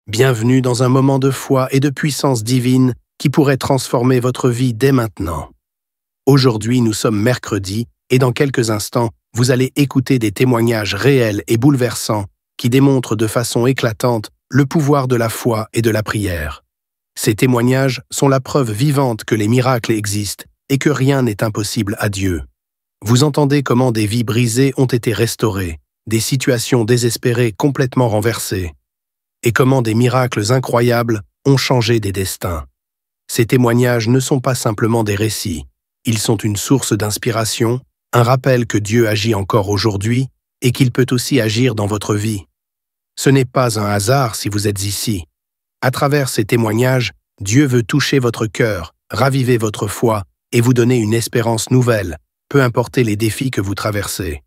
Bienvenue dans un moment de foi et de puissance divine qui pourrait transformer votre vie dès maintenant. Aujourd'hui, nous sommes mercredi et dans quelques instants, vous allez écouter des témoignages réels et bouleversants qui démontrent de façon éclatante le pouvoir de la foi et de la prière. Ces témoignages sont la preuve vivante que les miracles existent et que rien n'est impossible à Dieu. Vous entendez comment des vies brisées ont été restaurées, des situations désespérées complètement renversées, et comment des miracles incroyables ont changé des destins. Ces témoignages ne sont pas simplement des récits, ils sont une source d'inspiration, un rappel que Dieu agit encore aujourd'hui et qu'il peut aussi agir dans votre vie. Ce n'est pas un hasard si vous êtes ici. À travers ces témoignages, Dieu veut toucher votre cœur, raviver votre foi et vous donner une espérance nouvelle, peu importe les défis que vous traversez.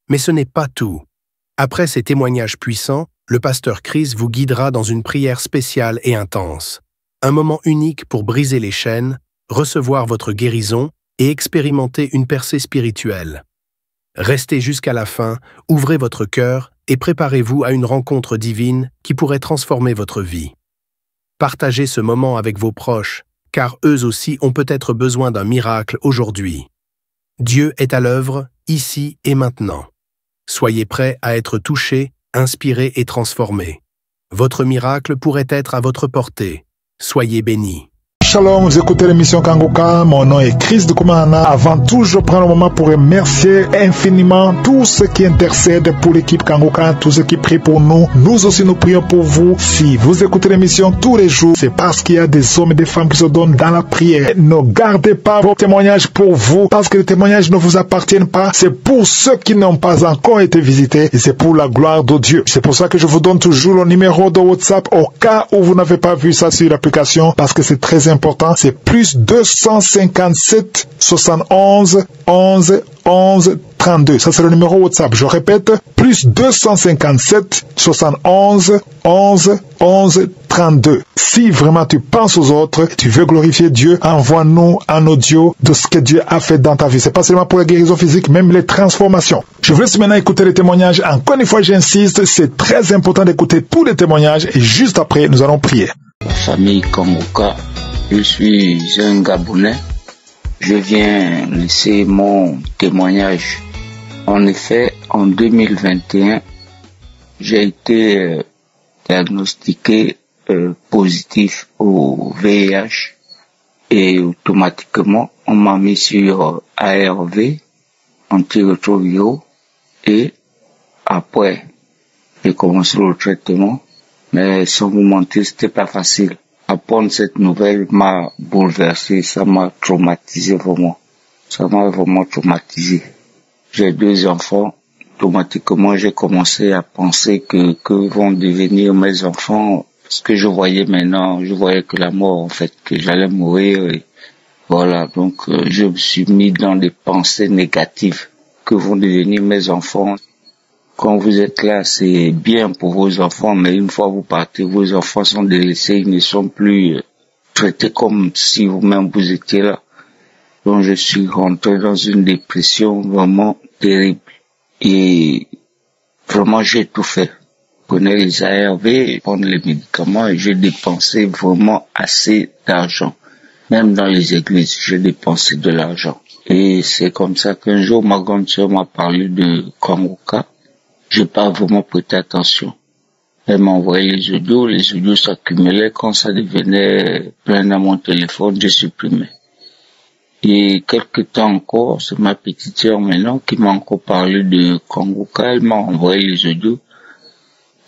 Mais ce n'est pas tout. Après ces témoignages puissants, le pasteur Chris vous guidera dans une prière spéciale et intense. Un moment unique pour briser les chaînes, recevoir votre guérison et expérimenter une percée spirituelle. Restez jusqu'à la fin, ouvrez votre cœur et préparez-vous à une rencontre divine qui pourrait transformer votre vie. Partagez ce moment avec vos proches, car eux aussi ont peut-être besoin d'un miracle aujourd'hui. Dieu est à l'œuvre, ici et maintenant. Soyez prêts à être touchés, inspirés et transformés. Votre miracle pourrait être à votre portée. Soyez bénis. Shalom, vous écoutez l'émission Kangoka, mon nom est Chris de Koumana. Avant tout, je prends le moment pour remercier infiniment tous ceux qui intercèdent pour l'équipe Kangoka, tous ceux qui prient pour nous. Nous aussi, nous prions pour vous. Si vous écoutez l'émission tous les jours, c'est parce qu'il y a des hommes et des femmes qui se donnent dans la prière. Ne gardez pas vos témoignages pour vous, parce que les témoignages ne vous appartiennent pas. C'est pour ceux qui n'ont pas encore été visités et c'est pour la gloire de Dieu. C'est pour ça que je vous donne toujours le numéro de WhatsApp au cas où vous n'avez pas vu ça sur l'application, parce que c'est très important. C'est plus 257 71 11 11 32. Ça, c'est le numéro WhatsApp. Je répète, plus 257 71 11 11 32. Si vraiment tu penses aux autres, tu veux glorifier Dieu, envoie-nous un audio de ce que Dieu a fait dans ta vie. C'est pas seulement pour la guérison physique, même les transformations. Je vous laisse maintenant écouter les témoignages. Encore une fois, j'insiste, c'est très important d'écouter tous les témoignages et juste après, nous allons prier. Famille Kangoka. Je suis un Gabonais. Je viens laisser mon témoignage. En effet, en 2021, j'ai été diagnostiqué positif au VIH et automatiquement, on m'a mis sur ARV, antirétroviraux, et après, j'ai commencé le traitement, mais sans vous mentir, c'était pas facile. Apprendre cette nouvelle m'a bouleversé, ça m'a traumatisé vraiment. Ça m'a vraiment traumatisé. J'ai 2 enfants. Automatiquement, j'ai commencé à penser que vont devenir mes enfants. Ce que je voyais maintenant, je voyais que la mort, en fait, que j'allais mourir. Et voilà, donc je me suis mis dans des pensées négatives. Que vont devenir mes enfants? Quand vous êtes là, c'est bien pour vos enfants, mais une fois vous partez, vos enfants sont délaissés, ils ne sont plus traités comme si vous-même vous étiez là. Donc je suis rentré dans une dépression vraiment terrible. Et vraiment j'ai tout fait. Je prenais les ARV, prendre les médicaments et j'ai dépensé vraiment assez d'argent. Même dans les églises, j'ai dépensé de l'argent. Et c'est comme ça qu'un jour ma grande sœur m'a parlé de Kangoka. J'ai pas vraiment prêté attention. Elle m'a envoyé les audios s'accumulaient, quand ça devenait plein dans mon téléphone, je supprimais. Et quelque temps encore, c'est ma petite sœur maintenant qui m'a encore parlé de Kangoka, elle m'a envoyé les audios.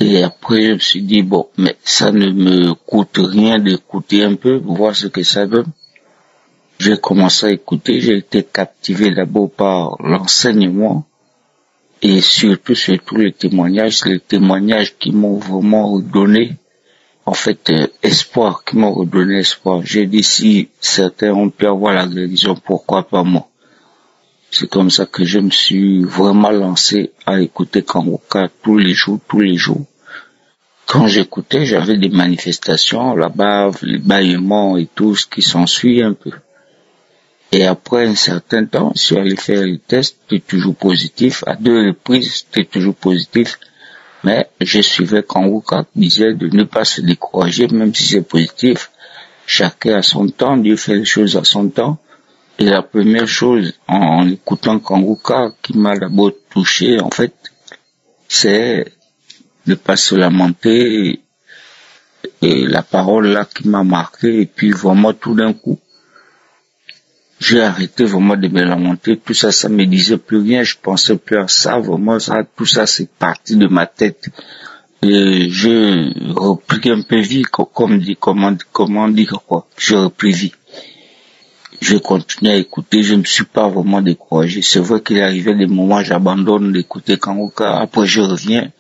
Et après, je me suis dit, bon, mais ça ne me coûte rien d'écouter un peu, voir ce que ça donne. J'ai commencé à écouter, j'ai été captivé d'abord par l'enseignement. Et surtout les témoignages qui m'ont vraiment redonné, en fait, espoir, qui m'ont redonné espoir. J'ai dit, si certains ont pu avoir la guérison, pourquoi pas moi? C'est comme ça que je me suis vraiment lancé à écouter Kangoka tous les jours. Quand j'écoutais, j'avais des manifestations, la bave, les bâillements et tout ce qui s'ensuit un peu. Et après un certain temps, je suis allé faire les tests, j'étais toujours positif. À 2 reprises, j'étais toujours positif. Mais je suivais Kanguka qui disait de ne pas se décourager, même si c'est positif. Chacun a son temps, Dieu fait les choses à son temps. Et la première chose, en écoutant Kanguka, qui m'a d'abord touché, en fait, c'est de ne pas se lamenter. Et la parole là qui m'a marqué, et puis vraiment tout d'un coup, j'ai arrêté vraiment de me lamenter. Tout ça, ça me disait plus rien, je pensais plus à ça, vraiment ça, tout ça c'est parti de ma tête. Et je repris un peu vie, comment dire quoi, je repris vie. Je continuais à écouter, je me suis pas vraiment découragé. C'est vrai qu'il arrivait des moments, j'abandonne d'écouter Kanguka, après je reviens.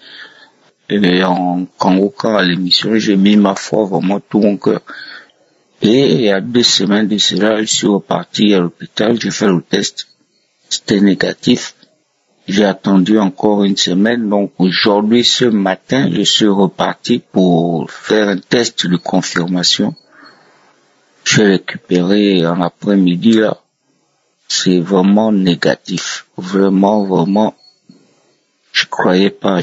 Et en Kanguka, à l'émission, j'ai mis ma foi, vraiment tout mon cœur. Et il y a 2 semaines de cela, je suis reparti à l'hôpital, j'ai fait le test. C'était négatif. J'ai attendu encore 1 semaine, donc aujourd'hui, ce matin, je suis reparti pour faire un test de confirmation. J'ai récupéré en après-midi là. C'est vraiment négatif. Vraiment. Je croyais pas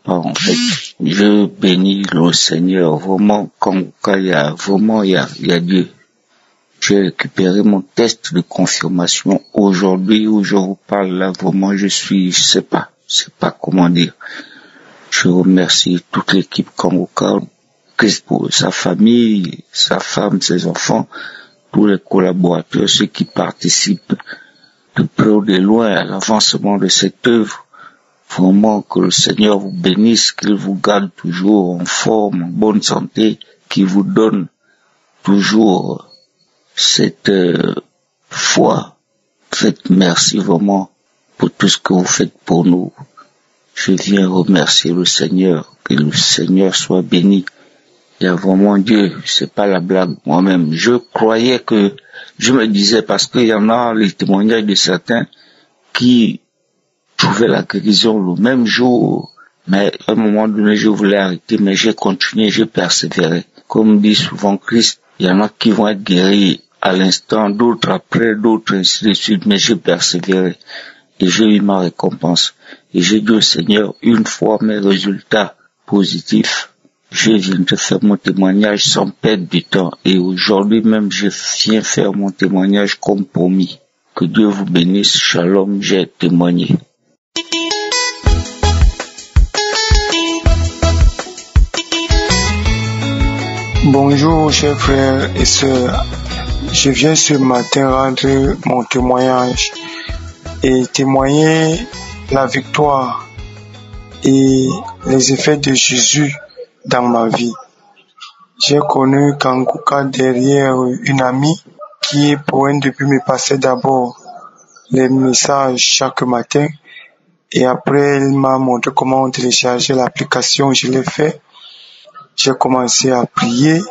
en fait. Je bénis le Seigneur, vraiment, quand il y a Dieu. J'ai récupéré mon test de confirmation aujourd'hui où je vous parle là, vraiment, je sais pas comment dire. Je remercie toute l'équipe Kanguka, Christ pour sa famille, sa femme, ses enfants, tous les collaborateurs, ceux qui participent de près ou de loin à l'avancement de cette œuvre. Vraiment que le Seigneur vous bénisse, qu'il vous garde toujours en forme, en bonne santé, qu'il vous donne toujours cette foi. Faites merci vraiment pour tout ce que vous faites pour nous. Je viens remercier le Seigneur, que le Seigneur soit béni. Il y a vraiment Dieu, c'est pas la blague moi-même. Je me disais, parce qu'il y en a les témoignages de certains qui trouvaient la guérison le même jour, mais à un moment donné je voulais arrêter, mais j'ai continué, j'ai persévéré. Comme dit souvent Christ, il y en a qui vont être guéris à l'instant, d'autres après, d'autres ainsi de suite, mais j'ai persévéré et j'ai eu ma récompense. Et j'ai dit au Seigneur, une fois mes résultats positifs, je viens de faire mon témoignage sans perdre du temps. Et aujourd'hui même, je viens faire mon témoignage comme promis. Que Dieu vous bénisse. Shalom, j'ai témoigné. Bonjour, chers frères et sœurs. Je viens ce matin rendre mon témoignage et témoigner la victoire et les effets de Jésus dans ma vie. J'ai connu Kanguka derrière une amie qui, pour un début, me passait d'abord les messages chaque matin et après elle m'a montré comment télécharger l'application. Je l'ai fait. J'ai commencé à prier,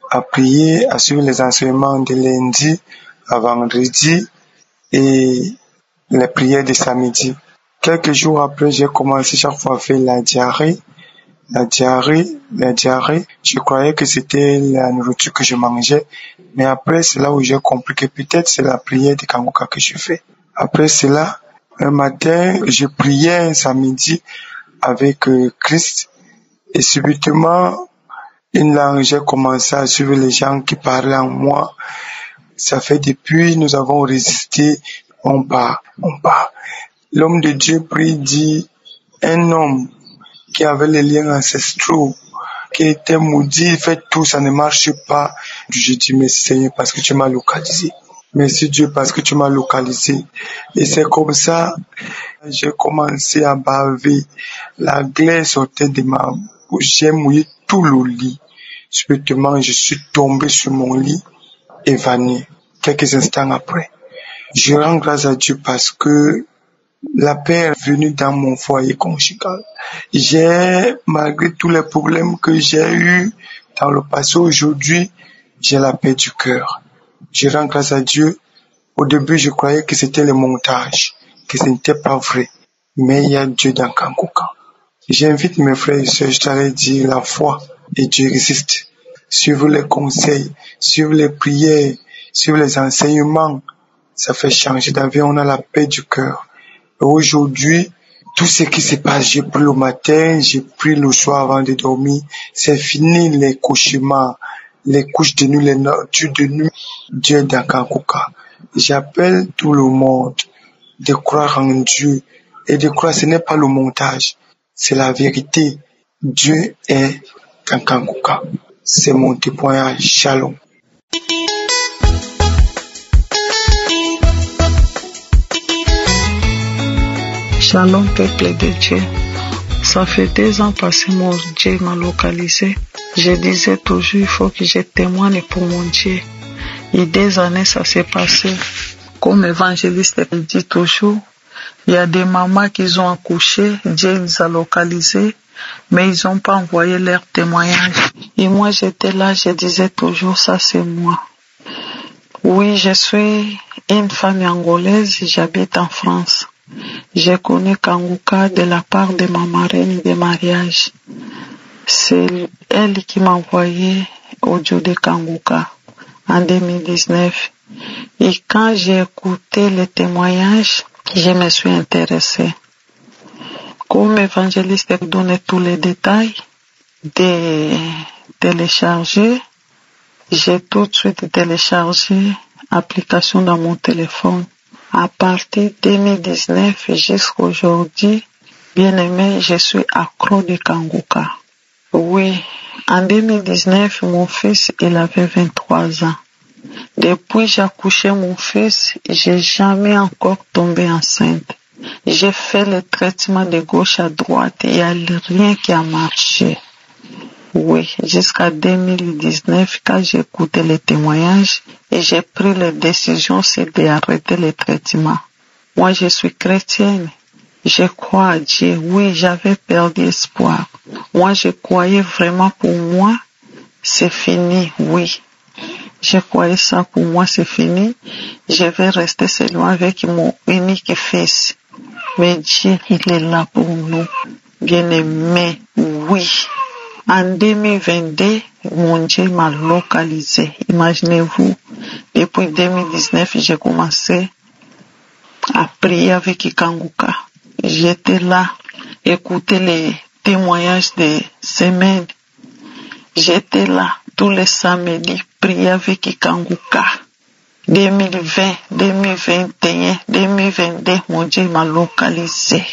à suivre les enseignements de lundi à vendredi et les prières de samedi. Quelques jours après, j'ai commencé chaque fois à faire la diarrhée. Je croyais que c'était la nourriture que je mangeais, mais après c'est là où j'ai compris que peut-être c'est la prière de Kanguka que je fais. Après cela, un matin, je priais un samedi avec Christ et subitement, une langue, j'ai commencé à suivre les gens qui parlaient en moi. Ça fait depuis, nous avons résisté, on part. L'homme de Dieu prie, dit, un homme qui avait les liens ancestraux, qui était maudit, fait tout, ça ne marche pas. Je dis, merci Seigneur parce que tu m'as localisé. Merci Dieu parce que tu m'as localisé. Et c'est comme ça, j'ai commencé à baver. La glace sortait de ma bouche, j'ai mouillé tout le lit. Subitement, je suis tombé sur mon lit, évanoui. Quelques instants après, je rends grâce à Dieu parce que la paix est venue dans mon foyer conjugal. Malgré tous les problèmes que j'ai eus dans le passé, aujourd'hui, j'ai la paix du cœur. Je rends grâce à Dieu. Au début, je croyais que c'était le montage, que ce n'était pas vrai. Mais il y a Dieu dans Kanguka. J'invite mes frères et sœurs, je t'avais dit, la foi et Dieu résiste. Suivre les conseils, suivre les prières, suivre les enseignements, ça fait changer d'avis. On a la paix du cœur. Et aujourd'hui, Tout ce qui se passe, j'ai pris le matin, j'ai pris le soir avant de dormir. C'est fini les cauchemars, les couches de nuit, les nocturnes de nuit. Dieu dans Kangoka. J'appelle tout le monde de croire en Dieu et de croire, ce n'est pas le montage, c'est la vérité. Dieu est dans Kangoka. C'est mon témoignage. Shalom. Shalom, peuple de Dieu. Ça fait 2 ans passés, mon Dieu m'a localisé. Je disais toujours, il faut que je témoigne pour mon Dieu. Et 2 années, ça s'est passé. Comme évangéliste dit toujours, il y a des mamans qui ont accouché, Dieu les a localisées, mais ils n'ont pas envoyé leur témoignage. Et moi, j'étais là, je disais toujours, ça c'est moi. Oui, je suis une femme angolaise, j'habite en France. J'ai connu Kangoka de la part de ma marraine de mariage. C'est elle qui m'a envoyé audio de Kangoka en 2019. Et quand j'ai écouté les témoignages, je me suis intéressée. Comme évangéliste donnait tous les détails de télécharger, j'ai tout de suite téléchargé l'application dans mon téléphone. À partir de 2019 jusqu'à aujourd'hui, bien aimé, je suis accro de Kangoka. Oui, en 2019, mon fils, il avait 23 ans. Depuis j'ai accouché mon fils, j'ai jamais encore tombé enceinte. J'ai fait le traitement de gauche à droite et il n'y a rien qui a marché. Oui, jusqu'à 2019, quand j'ai écouté les témoignages et j'ai pris la décision, c'est d'arrêter le traitement. Moi, je suis chrétienne. Je crois à Dieu. Oui, j'avais perdu espoir. Moi, je croyais vraiment pour moi, c'est fini. Oui. Je croyais ça pour moi, c'est fini. Je vais rester seulement avec mon unique fils. Mais Dieu, il est là pour nous. Bien aimé, oui. En 2022, mon Dieu m'a localisé. Imaginez-vous, depuis 2019, j'ai commencé à prier avec Kangoka. J'étais là, écouter les témoignages des semaines. J'étais là tous les samedis, prier avec Kangoka. 2020, 2021, 2022, mon Dieu m'a localisé.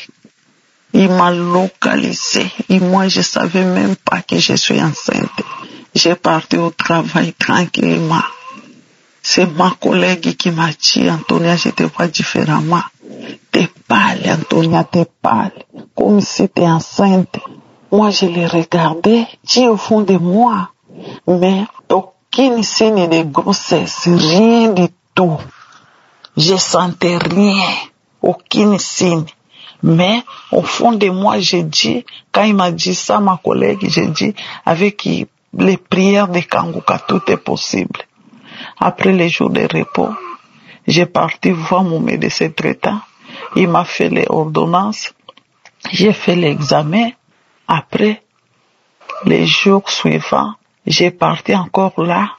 Il m'a localisé. Et moi, je savais même pas que je suis enceinte. J'ai parti au travail tranquillement. C'est ma collègue qui m'a dit, Antonia, je te vois différemment. T'es pâle, Antonia, t'es pâle. Comme si t'es enceinte. Moi, je l'ai regardé, Dieu au fond de moi. Mais aucun signe de grossesse, rien du tout. Je sentais rien, aucun signe. Mais au fond de moi, j'ai dit, quand il m'a dit ça, ma collègue, j'ai dit, avec les prières de Kangoka, tout est possible. Après les jours de repos, j'ai parti voir mon médecin traitant. Il m'a fait les ordonnances. J'ai fait l'examen. Après, les jours suivants, j'ai parti encore là,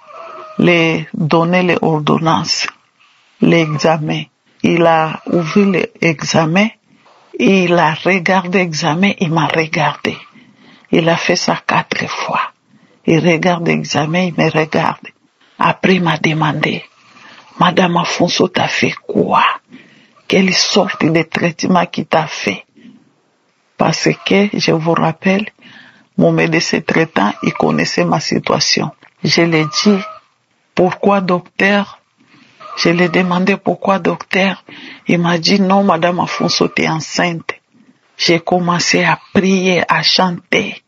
les donner les ordonnances, l'examen. Il a ouvert l'examen. Il a regardé l'examen, il m'a regardé. Il a fait ça 4 fois. Il regarde l'examen, il me regarde. Après, il m'a demandé, Madame Afonso, t'as fait quoi? Quelle sorte de traitement qu'il t'a fait? Parce que, je vous rappelle, mon médecin traitant, il connaissait ma situation. Je lui ai dit, pourquoi docteur? Je lui ai demandé pourquoi docteur. Il m'a dit non, Madame Afonso, t'es enceinte. J'ai commencé à prier, à chanter.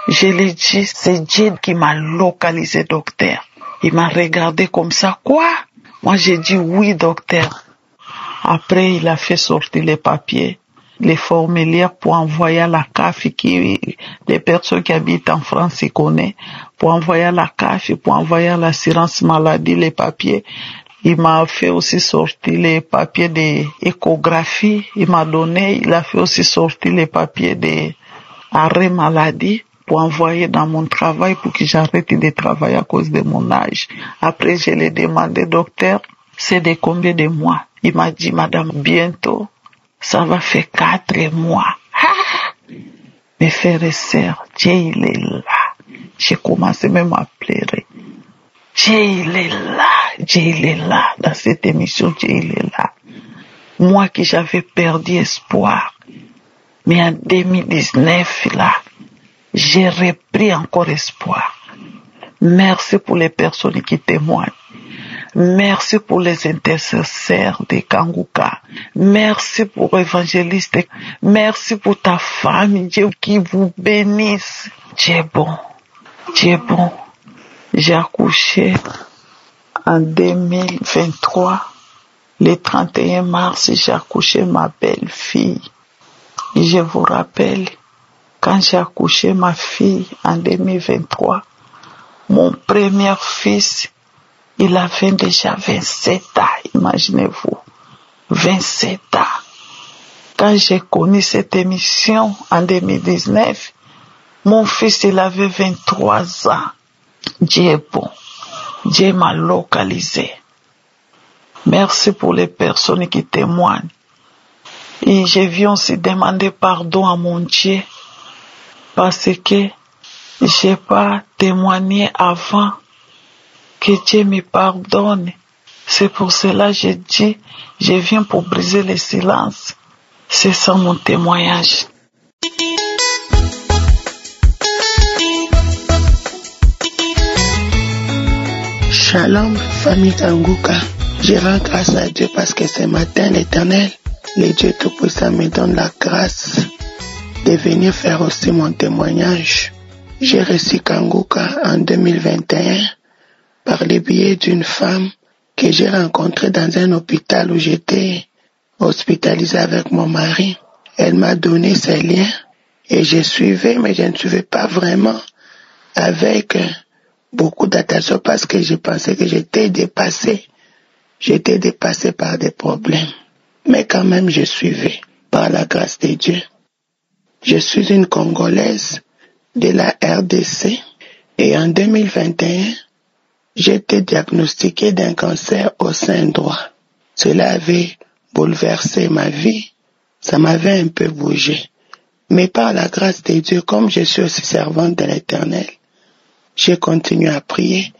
Je lui ai dit, c'est Dieu qui m'a localisé, docteur. Il m'a regardé comme ça, quoi? Moi, j'ai dit oui, docteur. Après, il a fait sortir les papiers, les formulaires pour envoyer à la CAF, les personnes qui habitent en France, ils connaissent, pour envoyer à la CAF, pour envoyer à l'assurance maladie, les papiers. Il m'a fait aussi sortir les papiers d'échographie. Il m'a donné, il a fait aussi sortir les papiers d'arrêt maladie pour envoyer dans mon travail pour que j'arrête de travailler à cause de mon âge. Après, je l'ai demandé, docteur, c'est de combien de mois? Il m'a dit, madame, bientôt, Ça va faire 4 mois. Mes frères et sœurs, Dieu il est là. J'ai commencé même à pleurer. Dieu il est là. Dieu il est là. Dans cette émission, Dieu il est là. Moi qui j'avais perdu espoir. Mais en 2019, là, j'ai repris encore espoir. Merci pour les personnes qui témoignent. Merci pour les intercesseurs de Kanguka. Merci pour l'évangéliste. Merci pour ta famille. Dieu qui vous bénisse. Dieu est bon. Dieu est bon. J'ai accouché en 2023. Le 31 mars, j'ai accouché ma belle-fille. Et je vous rappelle, quand j'ai accouché ma fille en 2023, mon premier fils, il avait déjà 27 ans, imaginez-vous. 27 ans. Quand j'ai connu cette émission en 2019, mon fils, il avait 23 ans. Dieu est bon. Dieu m'a localisé. Merci pour les personnes qui témoignent. Et je viens aussi demander pardon à mon Dieu parce que j'ai pas témoigné avant. Que Dieu me pardonne. C'est pour cela que je dis, je viens pour briser le silence. C'est ça mon témoignage. Shalom, famille Kanguka. Je rends grâce à Dieu parce que ce matin, l'Éternel, le Dieu Tout-Puissant, me donne la grâce de venir faire aussi mon témoignage. J'ai reçu Kanguka en 2021 par le biais d'une femme que j'ai rencontrée dans un hôpital où j'étais hospitalisé avec mon mari. Elle m'a donné ses liens et je suivais, mais je ne suivais pas vraiment avec beaucoup d'attention parce que je pensais que j'étais dépassé. J'étais dépassé par des problèmes. Mais quand même, je suivais par la grâce de Dieu. Je suis une Congolaise de la RDC et en 2021, j'ai été diagnostiqué d'un cancer au sein droit. Cela avait bouleversé ma vie. Ça m'avait un peu bougé. Mais par la grâce de Dieu, comme je suis aussi servante de l'Éternel, j'ai continué à prier.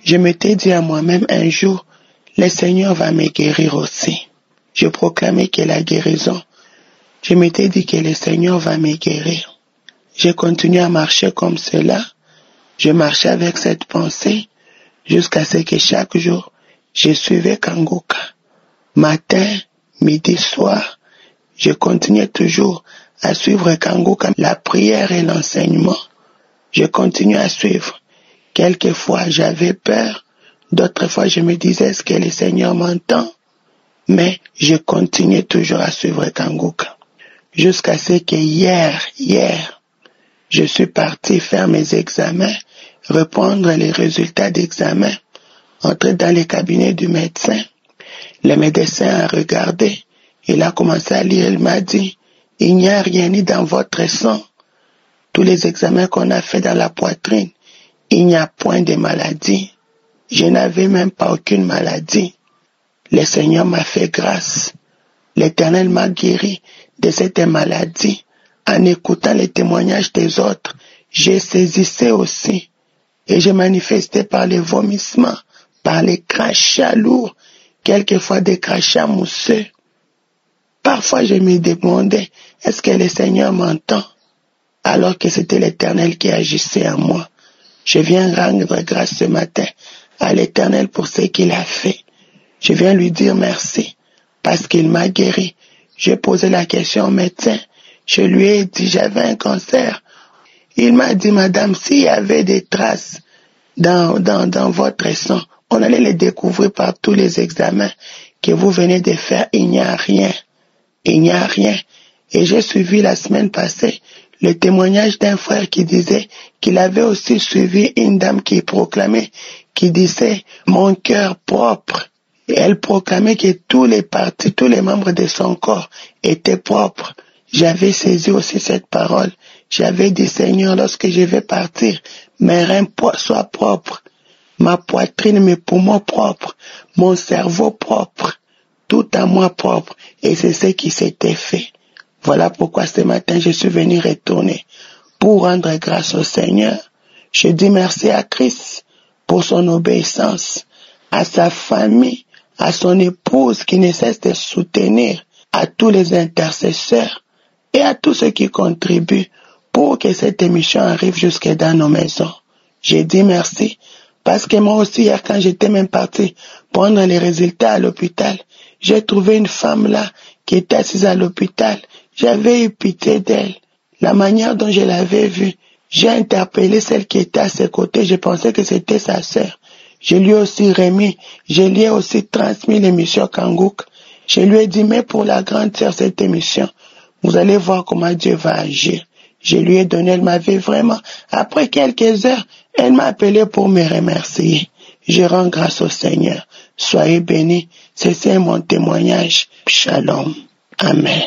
Je m'étais dit à moi-même un jour, le Seigneur va me guérir aussi. Je proclamais que la guérison. Je m'étais dit que le Seigneur va me guérir. J'ai continué à marcher comme cela. Je marchais avec cette pensée jusqu'à ce que chaque jour, je suivais Kanguka. Matin, midi, soir, je continuais toujours à suivre Kanguka, la prière et l'enseignement. Je continuais à suivre. Quelquefois, j'avais peur. D'autres fois, je me disais, est-ce que le Seigneur m'entend? Mais je continuais toujours à suivre Kanguka. Jusqu'à ce que hier, je suis parti faire mes examens, répondre les résultats d'examen, entrer dans le cabinet du médecin. Le médecin a regardé, il a commencé à lire, il m'a dit, il n'y a rien ni dans votre sang. Tous les examens qu'on a fait dans la poitrine, il n'y a point de maladie. Je n'avais même pas aucune maladie. Le Seigneur m'a fait grâce. L'Éternel m'a guéri de cette maladie. En écoutant les témoignages des autres, j'ai saisissé aussi. Et j'ai manifesté par les vomissements, par les crachats lourds, quelquefois des crachats mousseux. Parfois je me demandais, est-ce que le Seigneur m'entend? Alors que c'était l'Éternel qui agissait en moi. Je viens rendre grâce ce matin à l'Éternel pour ce qu'il a fait. Je viens lui dire merci parce qu'il m'a guéri. J'ai posé la question au médecin. Je lui ai dit, j'avais un cancer. Il m'a dit, madame, s'il y avait des traces dans votre sang, on allait les découvrir par tous les examens que vous venez de faire. Il n'y a rien. Il n'y a rien. Et j'ai suivi la semaine passée le témoignage d'un frère qui disait qu'il avait aussi suivi une dame qui proclamait, qui disait « mon cœur propre ». Et elle proclamait que tous les parties, tous les membres de son corps étaient propres. J'avais saisi aussi cette parole. J'avais dit « Seigneur, lorsque je vais partir, mes reins soient propres, ma poitrine, mes poumons propres, mon cerveau propre. tout à moi propre. Et c'est ce qui s'était fait. Voilà pourquoi ce matin, je suis venu retourner pour rendre grâce au Seigneur. Je dis merci à Christ pour son obéissance, à sa famille, à son épouse qui ne cesse de soutenir, à tous les intercesseurs et à tous ceux qui contribuent pour que cette émission arrive jusque dans nos maisons. J'ai dit merci parce que moi aussi, hier, quand j'étais même parti prendre les résultats à l'hôpital, j'ai trouvé une femme là qui était assise à l'hôpital. J'avais eu pitié d'elle. La manière dont je l'avais vue, j'ai interpellé celle qui était à ses côtés. Je pensais que c'était sa sœur. Je lui ai aussi remis, je lui ai aussi transmis l'émission Kangouk. Je lui ai dit, mais pour la grande sœur, cette émission, vous allez voir comment Dieu va agir. Je lui ai donné, elle m'avait vraiment. Après quelques heures, elle m'a appelé pour me remercier. Je rends grâce au Seigneur. Soyez bénis. C'est mon témoignage. Shalom. Amen.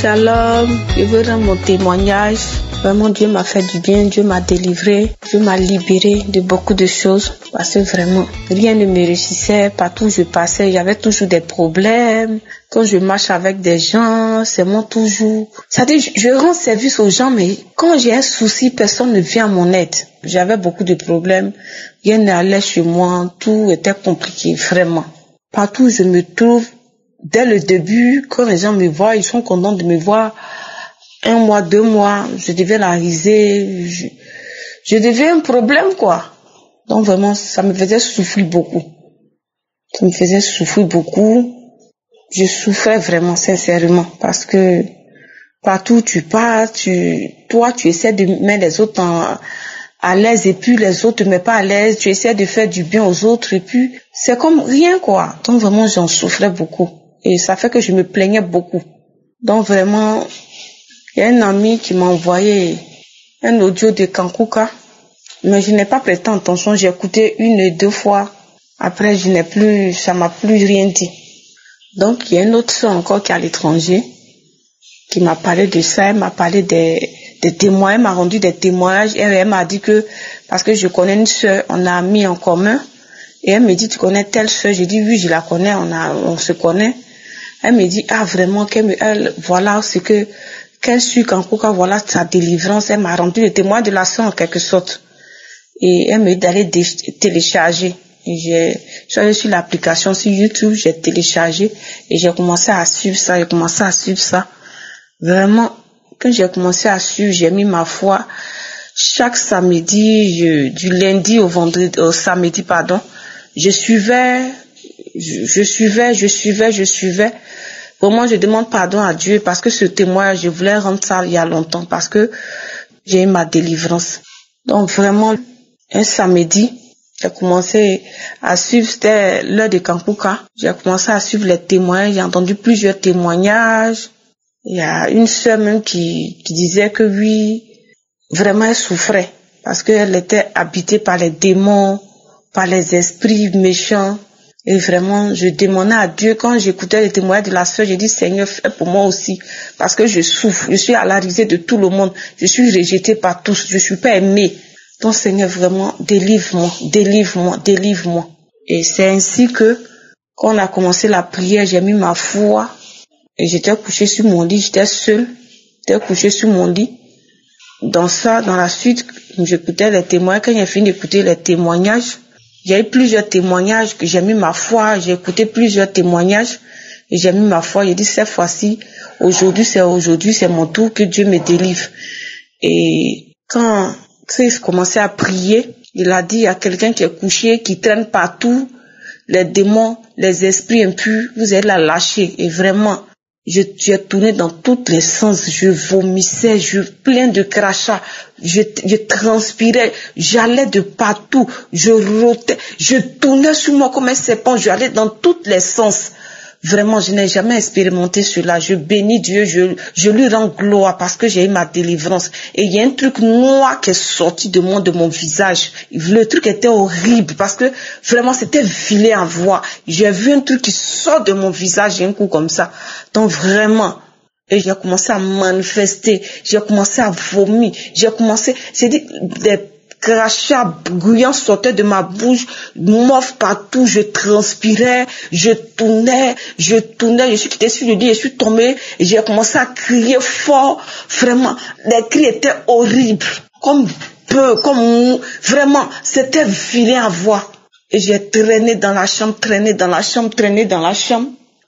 Shalom, je veux rendre mon témoignage. Vraiment, Dieu m'a fait du bien, Dieu m'a délivré, Dieu m'a libéré de beaucoup de choses. Parce que vraiment, rien ne me réussissait. Partout où je passais, j'avais toujours des problèmes. Quand je marche avec des gens, c'est moi toujours. C'est-à-dire, je rends service aux gens, mais quand j'ai un souci, personne ne vient à mon aide. J'avais beaucoup de problèmes. Rien n'allait chez moi. Tout était compliqué, vraiment. Partout où je me trouve, dès le début, quand les gens me voient, ils sont contents de me voir. 1 mois, 2 mois, je devais la riser, je deviens un problème, quoi. Donc vraiment, ça me faisait souffrir beaucoup. Ça me faisait souffrir beaucoup. Je souffrais vraiment, sincèrement, parce que partout où tu pars, toi, tu essaies de mettre les autres à l'aise, et puis les autres ne mettent pas à l'aise. Tu essaies de faire du bien aux autres, et puis c'est comme rien, quoi. Donc vraiment, j'en souffrais beaucoup. Et ça fait que je me plaignais beaucoup. Donc vraiment, il y a un ami qui m'a envoyé un audio de Kankouka, mais je n'ai pas prêté attention. J'ai écouté 1 et 2 fois. Après, ça m'a plus rien dit. Donc, il y a une autre soeur encore qui est à l'étranger, qui m'a parlé de ça. Elle m'a parlé des témoins. Elle m'a rendu des témoignages. Elle m'a dit que, parce que je connais une soeur, on a mis en commun. Et elle me dit, tu connais telle soeur? J'ai dit, oui, je la connais, on se connaît. Elle me dit, ah, vraiment, voilà ce que, qu'elle suit Kankouka, voilà sa délivrance. Elle m'a rendu le témoin de la soeur en quelque sorte. Et elle me dit d'aller télécharger. Et j'ai sur l'application sur YouTube, j'ai téléchargé et j'ai commencé à suivre ça. Vraiment, quand j'ai commencé à suivre, j'ai mis ma foi. Chaque samedi, du lundi au samedi, je suivais. Vraiment, je demande pardon à Dieu parce que ce témoignage, je voulais rendre ça il y a longtemps parce que j'ai eu ma délivrance. Donc vraiment, un samedi, j'ai commencé à suivre, c'était l'heure de Kankouka. J'ai commencé à suivre les témoignages, j'ai entendu plusieurs témoignages. Il y a une sœur même qui disait que oui, vraiment elle souffrait parce qu'elle était habitée par les démons, par les esprits méchants. Et vraiment, je demandais à Dieu, quand j'écoutais les témoignages de la sœur, j'ai dit, Seigneur, fais pour moi aussi, parce que je souffre, je suis à la risée de tout le monde, je suis rejetée par tous, je suis pas aimée. Donc, Seigneur, vraiment, délivre-moi. Et c'est ainsi que, quand on a commencé la prière, j'ai mis ma foi, et j'étais couchée sur mon lit, j'étais seule, j'étais couchée sur mon lit. Dans la suite, j'écoutais les témoignages, quand j'ai fini d'écouter les témoignages, j'ai eu plusieurs témoignages que j'ai mis ma foi, j'ai écouté plusieurs témoignages et j'ai mis ma foi. J'ai dit cette fois-ci, aujourd'hui c'est mon tour que Dieu me délivre. Et quand Christ commençait à prier, il a dit il y a quelqu'un qui est couché, qui traîne partout, les démons, les esprits impurs, vous allez la lâcher. Et vraiment, j'ai tourné dans tous les sens, je vomissais, plein de crachats, je transpirais, j'allais de partout, je rotais, je tournais sur moi comme un serpent, j'allais dans tous les sens. Vraiment, je n'ai jamais expérimenté cela. Je bénis Dieu, je lui rends gloire parce que j'ai eu ma délivrance. Et il y a un truc noir qui est sorti de mon visage. Le truc était horrible parce que vraiment c'était vilain à voir. J'ai vu un truc qui sort de mon visage un coup comme ça. Donc vraiment, et j'ai commencé à manifester, j'ai commencé à vomir, j'ai dit crachat bruyant sortait de ma bouche, morve partout, je transpirais, je tournais, je suis quittée sur le lit, je suis tombée, et j'ai commencé à crier fort, vraiment, les cris étaient horribles, comme vraiment, c'était vilain à voir. Et j'ai traîné dans la chambre,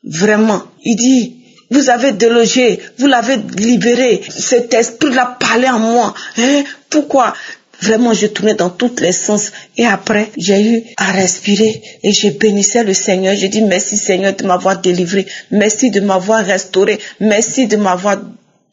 vraiment. Il dit, vous avez délogé, vous l'avez libéré, cet esprit-là parlait en moi, hein? Pourquoi? Vraiment, je tournais dans tous les sens. Et après, j'ai eu à respirer et je bénissais le Seigneur. Je dis merci Seigneur de m'avoir délivré, merci de m'avoir restauré, merci de m'avoir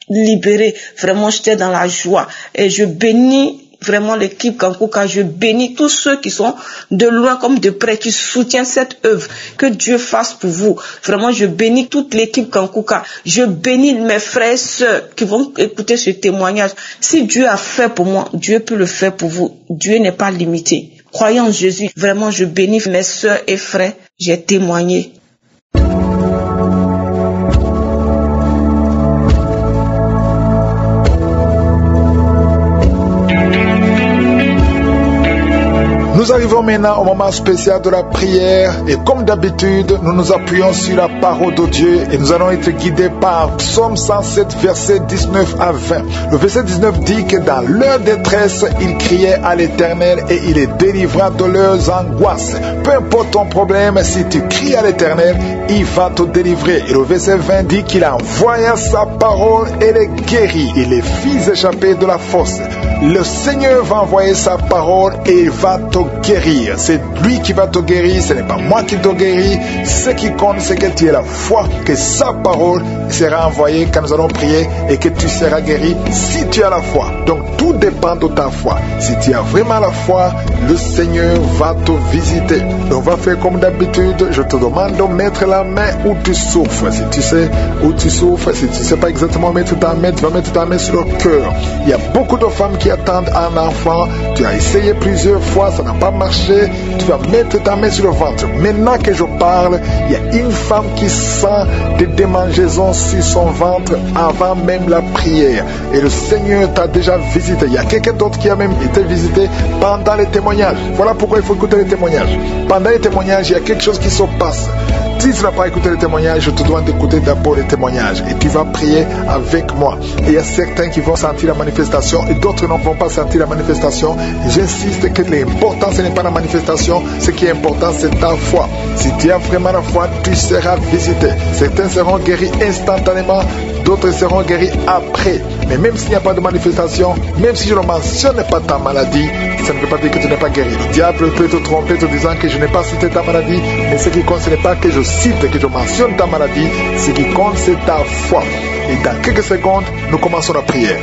libéré. Vraiment, j'étais dans la joie et je bénis vraiment l'équipe Kankuka, je bénis tous ceux qui sont de loin comme de près, qui soutiennent cette œuvre. Que Dieu fasse pour vous. Vraiment, je bénis toute l'équipe Kankuka. Je bénis mes frères et sœurs qui vont écouter ce témoignage. Si Dieu a fait pour moi, Dieu peut le faire pour vous. Dieu n'est pas limité. Croyez en Jésus. Vraiment, je bénis mes sœurs et frères. J'ai témoigné. Nous arrivons maintenant au moment spécial de la prière et comme d'habitude, nous nous appuyons sur la parole de Dieu et nous allons être guidés par Psaume 107, versets 19 à 20. Le verset 19 dit que dans leur détresse, ils criaient à l'Éternel et il les délivra de leurs angoisses. Peu importe ton problème, si tu cries à l'Éternel, il va te délivrer. Et le verset 20 dit qu'il envoya sa parole et les guérit. Il les fit échapper de la fosse. Le Seigneur va envoyer sa parole et il va te guérir. C'est lui qui va te guérir, ce n'est pas moi qui te guéris. Ce qui compte, c'est que tu aies la foi, que sa parole sera envoyée quand nous allons prier et que tu seras guéri si tu as la foi. Donc tout dépend de ta foi. Si tu as vraiment la foi, le Seigneur va te visiter. Donc on va faire comme d'habitude. Je te demande de mettre la main où tu souffres. Si tu sais où tu souffres, si tu ne sais pas exactement où mettre ta main, tu vas mettre ta main sur le cœur. Il y a beaucoup de femmes qui attendent un enfant. Tu as essayé plusieurs fois, ça n'a pas marché. Tu vas mettre ta main sur le ventre. Maintenant que je parle, il y a une femme qui sent des démangeaisons sur son ventre avant même la prière. Et le Seigneur t'a déjà visité. Il y a quelqu'un d'autre qui a même été visité pendant les témoignages. Voilà pourquoi il faut écouter les témoignages. Pendant les témoignages, il y a quelque chose qui se passe. Si tu n'as pas écouté les témoignages, je te dois d'écouter d'abord les témoignages et tu vas prier avec moi. Et il y a certains qui vont sentir la manifestation et d'autres ne vont pas sentir la manifestation. J'insiste que l'important ce n'est pas la manifestation, ce qui est important c'est ta foi. Si tu as vraiment la foi, tu seras visité. Certains seront guéris instantanément, d'autres seront guéris après. Mais même s'il n'y a pas de manifestation, même si je ne mentionne pas ta maladie, ça ne veut pas dire que tu n'es pas guéri. Le diable peut te tromper te disant que je n'ai pas cité ta maladie, mais ce qui compte ce n'est pas que je cite, que je mentionne ta maladie, ce qui compte c'est ta foi. Et dans quelques secondes, nous commençons la prière.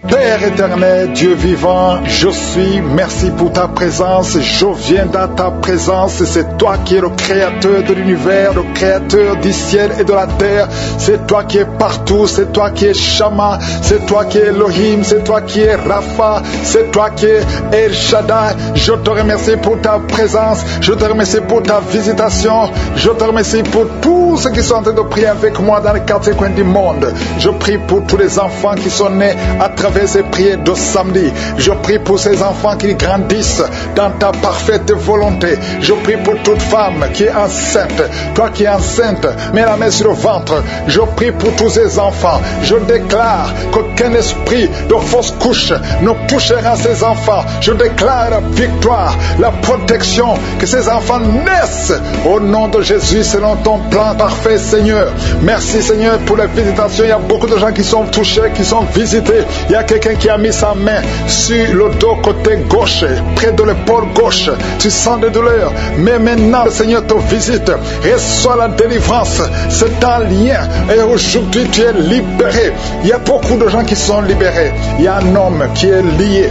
Père éternel, Dieu vivant, je suis, merci pour ta présence, je viens dans ta présence, c'est toi qui es le créateur de l'univers, le créateur du ciel et de la terre, c'est toi qui es partout, c'est toi qui es Shama, c'est toi qui es Elohim, c'est toi qui es Rapha, c'est toi qui es El Shaddai. Je te remercie pour ta présence, je te remercie pour ta visitation, je te remercie pour tous ceux qui sont en train de prier avec moi dans les 4 coins du monde. Je prie pour tous les enfants qui sont nés à travers ces prières de samedi. Je prie pour ces enfants qui grandissent dans ta parfaite volonté. Je prie pour toute femme qui est enceinte. Toi qui es enceinte, mets la main sur le ventre. Je prie pour tous ces enfants. Je déclare qu'aucun esprit de fausse couche ne touchera ces enfants. Je déclare la victoire, la protection, que ces enfants naissent au nom de Jésus selon ton plan parfait, Seigneur. Merci, Seigneur, pour la visitation. Il y a beaucoup de gens qui sont touchés, qui sont visités. Il y a quelqu'un qui a mis sa main sur le dos côté gauche, près de l'épaule gauche. Tu sens des douleurs, mais maintenant le Seigneur te visite. Reçois la délivrance, c'est un lien. Et aujourd'hui tu es libéré. Il y a beaucoup de gens qui sont libérés. Il y a un homme qui est lié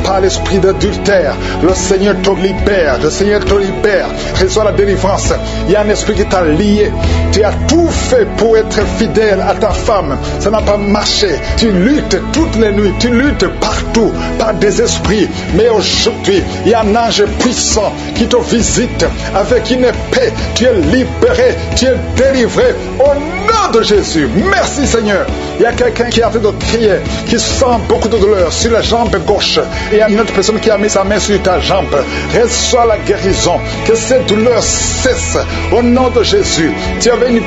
par l'esprit d'adultère. Le Seigneur te libère, le Seigneur te libère. Reçois la délivrance. Il y a un esprit qui t'a lié. Tu as tout fait pour être fidèle à ta femme. Ça n'a pas marché. Tu luttes toutes les nuits. nuit, tu luttes partout par des esprits. Mais aujourd'hui, il y a un ange puissant qui te visite avec une épée. Tu es libéré, tu es délivré au nom de Jésus. Merci Seigneur. Il y a quelqu'un qui est en train de crier, qui sent beaucoup de douleur sur la jambe gauche. Il y a une autre personne qui a mis sa main sur ta jambe. Reçois la guérison. Que cette douleur cesse au nom de Jésus. Tu avais une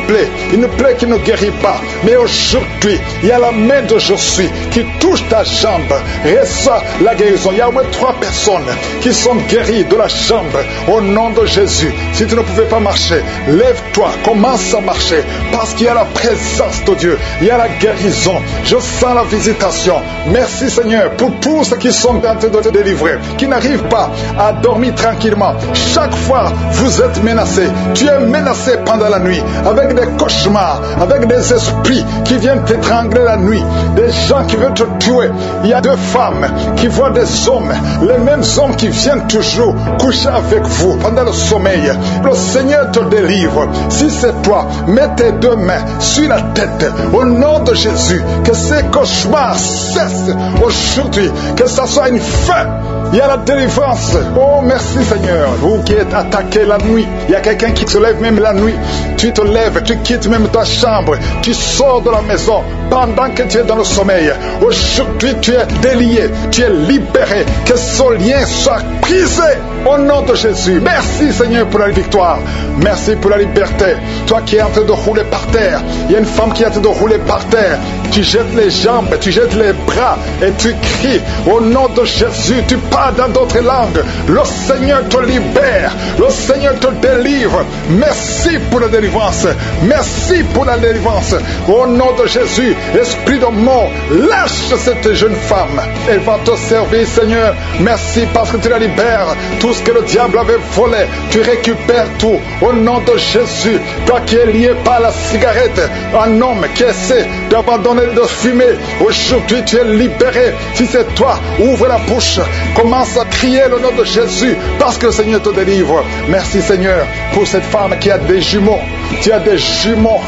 plaie qui ne guérit pas. Mais aujourd'hui, il y a la main de Josué qui touche ta jambe. Reçois la guérison. Il y a au moins 3 personnes qui sont guéries de la jambe au nom de Jésus. Si tu ne pouvais pas marcher, lève-toi, commence à marcher parce qu'il y a la présence de Dieu. Il y a la guérison. Je sens la visitation. Merci Seigneur pour tous ceux qui sont en train de te délivrer, qui n'arrivent pas à dormir tranquillement. Chaque fois, vous êtes menacé. Tu es menacé pendant la nuit avec des cauchemars, avec des esprits qui viennent t'étrangler la nuit, des gens qui veulent te tuer. Il y a 2 femmes qui voient des hommes, les mêmes hommes qui viennent toujours coucher avec vous pendant le sommeil. Le Seigneur te délivre. Si c'est toi, mets tes 2 mains sur la tête au nom de Jésus. Que ces cauchemars cessent aujourd'hui, que ça soit une fin. Il y a la délivrance. Oh merci Seigneur. Vous qui êtes attaqués la nuit, il y a quelqu'un qui se lève même la nuit. Tu te lèves, tu quittes même ta chambre, tu sors de la maison pendant que tu es dans le sommeil. Aujourd'hui tu es délié, tu es libéré. Que ce lien soit brisé au nom de Jésus. Merci Seigneur pour la victoire. Merci pour la liberté. Toi qui es en train de rouler par terre, il y a une femme qui est en train de rouler par terre. Tu jettes les jambes, tu jettes les bras et tu cries au nom de Jésus. Tu parles dans d'autres langues. Le Seigneur te libère. Le Seigneur te délivre. Merci pour la délivrance. Merci pour la délivrance. Au nom de Jésus, esprit de mort, lâche cette jeune femme. Elle va te servir, Seigneur. Merci parce que tu la libères. Tout ce que le diable avait volé, tu récupères tout. Au nom de Jésus, toi qui es lié par la cigarette, un homme qui essaie d'abandonner de fumer, aujourd'hui tu es libéré. Si c'est toi, ouvre la bouche, commence à crier le nom de Jésus parce que le Seigneur te délivre. Merci Seigneur pour cette femme qui a des jumeaux. Tu as des jumeaux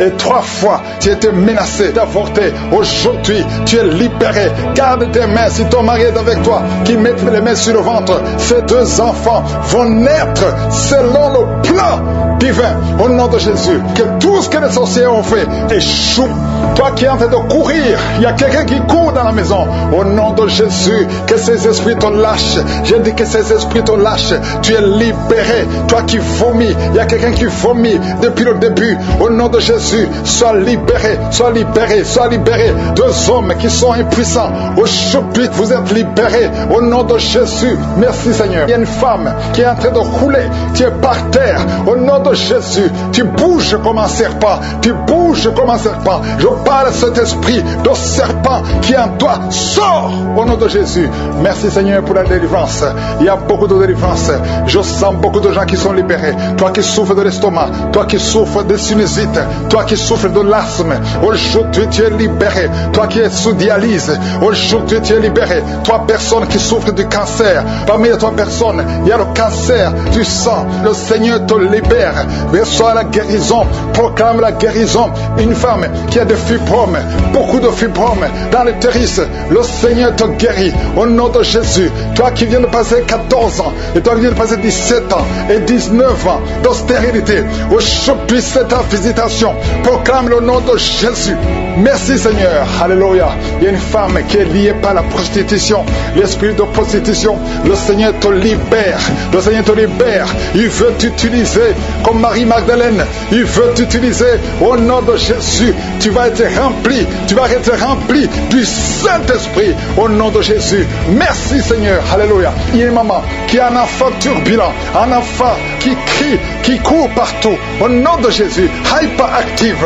et 3 fois tu étais menacé d'avorter. Aujourd'hui tu es libéré. Garde tes mains si ton mari est avec toi, qui met les mains sur le ventre. Ces 2 enfants vont naître selon le plan divin au nom de Jésus. Que tout ce que les sorciers ont fait échoue. Toi qui es en train de courir, il y a quelqu'un qui court dans la maison. Au nom de Jésus, que ces esprits te lâchent. J'ai dit que ces esprits te lâchent. Tu es libéré. Toi qui vomis, il y a quelqu'un qui vomit depuis le début. Au nom de Jésus, sois libéré, sois libéré, sois libéré. 2 hommes qui sont impuissants, aujourd'hui vous êtes libérés. Au nom de Jésus, merci Seigneur. Il y a une femme qui est en train de rouler. Tu es par terre. Au nom de Jésus, tu bouges comme un serpent. Tu bouges comme un serpent. Je parle à cet esprit de serpent qui est en toi. Sors au nom de Jésus. Merci Seigneur pour la délivrance. Il y a beaucoup de délivrance. Je sens beaucoup de gens qui sont libérés. Toi qui souffres de l'estomac, toi qui souffres de sinusite, toi qui souffres de l'asthme, aujourd'hui tu es libéré. Toi qui es sous dialyse, aujourd'hui tu es libéré. 3 personnes qui souffrent du cancer. Parmi les 3 personnes, il y a le cancer du sang. Le Seigneur te libère. Reçois la guérison. Proclame la guérison. Une femme qui a des fibromes, beaucoup de fibromes dans l'utérus, le Seigneur te guérit au nom de Jésus. Toi qui viens de passer 14 ans et toi qui viens de passer 17 ans et 19 ans de stérilité, aujourd'hui c'est ta visitation. Proclame le nom de Jésus. Merci Seigneur. Alléluia. Il y a une femme qui est liée par la prostitution, l'esprit de prostitution. Le Seigneur te libère. Le Seigneur te libère. Il veut t'utiliser comme Marie-Magdalène. Il veut t'utiliser au nom de Jésus. Tu vas être rempli. Tu vas être rempli du Saint-Esprit au nom de Jésus. Merci Seigneur. Alléluia. Il y a une maman qui a un enfant turbulent, un enfant qui crie, qui court partout. Au nom de Jésus. Hyperactif.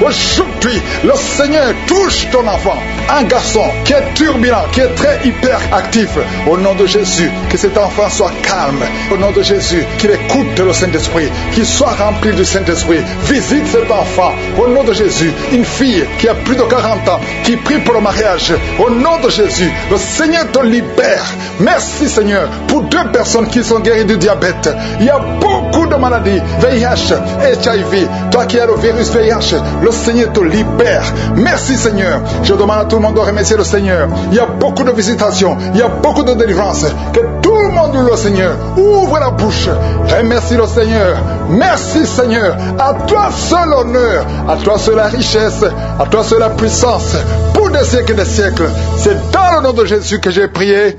Aujourd'hui, le Seigneur touche ton enfant. Un garçon qui est turbulent, qui est très hyperactif. Au nom de Jésus, que cet enfant soit calme. Au nom de Jésus, qu'il écoute le Saint-Esprit, qu'il soit rempli du Saint-Esprit. Visite cet enfant. Au nom de Jésus, une fille qui a plus de 40 ans, qui prie pour le mariage. Au nom de Jésus, le Seigneur te libère. Merci Seigneur pour 2 personnes qui sont guéries du diabète. diabète. Il y a beaucoup de maladies. VIH, HIV. Toi qui as le virus VIH, le Seigneur te libère. Merci Seigneur. Je demande à tout le monde de remercier le Seigneur. Il y a beaucoup de visitations. Il y a beaucoup de délivrances. Que tout le monde loue le Seigneur. Ouvre la bouche. Remercie le Seigneur. Merci Seigneur. À toi seul l'honneur. À toi seul la richesse. À toi seul la puissance. Pour des siècles et des siècles. C'est dans le nom de Jésus que j'ai prié.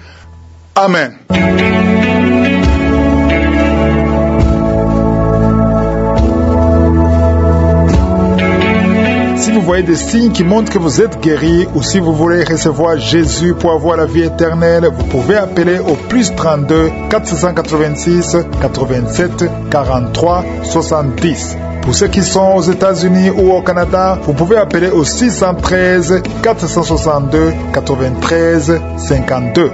Amen. Si vous voyez des signes qui montrent que vous êtes guéri ou si vous voulez recevoir Jésus pour avoir la vie éternelle, vous pouvez appeler au plus 32 486 87 43 70. Pour ceux qui sont aux États-Unis ou au Canada, vous pouvez appeler au 613 462 93 52.